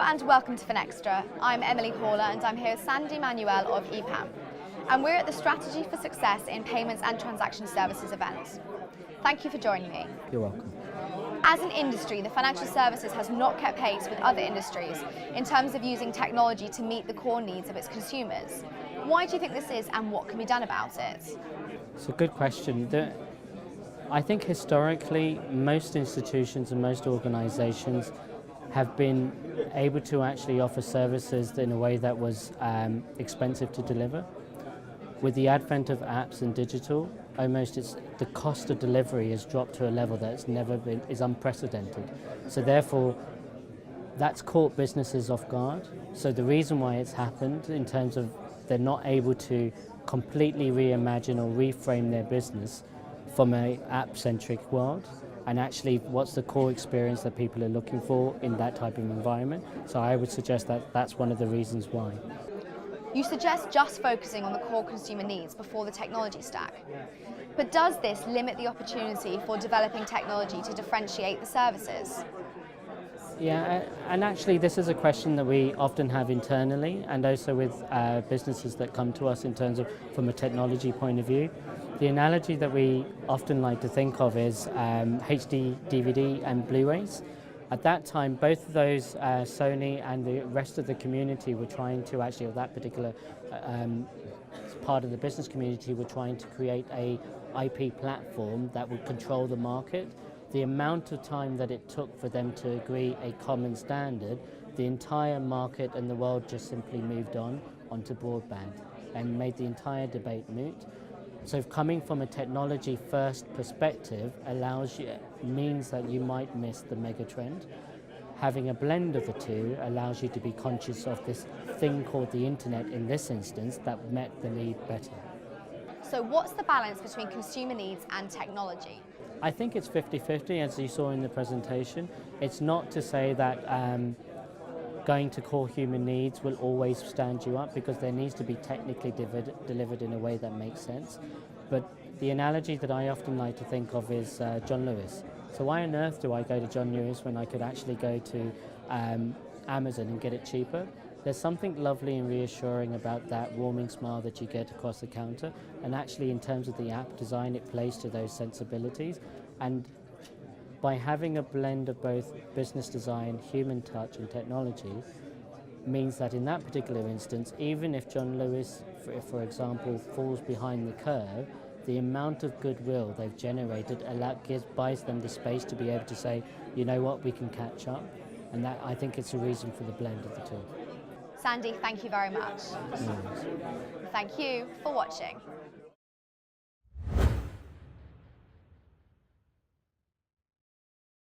and welcome to Finextra. I'm Emily Paula and I'm here with Sandy Manuel of EPAM. And we're at the Strategy for Success in Payments and Transaction Services event. Thank you for joining me. You're welcome. As an industry, the financial services has not kept pace with other industries in terms of using technology to meet the core needs of its consumers. Why do you think this is and what can be done about it? It's a good question. I think historically most institutions and most organisations have been able to actually offer services in a way that was expensive to deliver. With the advent of apps and digital, the cost of delivery has dropped to a level that's is unprecedented. So therefore, that's caught businesses off guard. So the reason why it's happened in terms of they're not able to completely reimagine or reframe their business from an app-centric world, and actually what's the core experience that people are looking for in that type of environment. So I would suggest that that's one of the reasons why. You suggest just focusing on the core consumer needs before the technology stack. But does this limit the opportunity for developing technology to differentiate the services? Yeah, and actually this is a question that we often have internally and also with businesses that come to us in terms of from a technology point of view. The analogy that we often like to think of is HD, DVD and Blu-rays. At that time, both of those, Sony and the rest of the community were trying to actually, or that particular part of the business community were trying to create a IP platform that would control the market. The amount of time that it took for them to agree a common standard, the entire market and the world just simply moved onto broadband and made the entire debate moot. So coming from a technology first perspective means that you might miss the mega trend. Having a blend of the two allows you to be conscious of this thing called the internet in this instance that met the need better. So what's the balance between consumer needs and technology? I think it's 50-50, as you saw in the presentation. It's not to say that going to core human needs will always stand you up, because there needs to be technically delivered in a way that makes sense. But the analogy that I often like to think of is John Lewis. So why on earth do I go to John Lewis when I could actually go to Amazon and get it cheaper? There's something lovely and reassuring about that warming smile that you get across the counter, and actually in terms of the app design, it plays to those sensibilities. And by having a blend of both business design, human touch and technology means that in that particular instance, even if John Lewis, for example, falls behind the curve, the amount of goodwill they've generated buys them the space to be able to say, you know what, we can catch up. And that, I think it's a reason for the blend of the two. Sandy, thank you very much. No worries. Thank you for watching.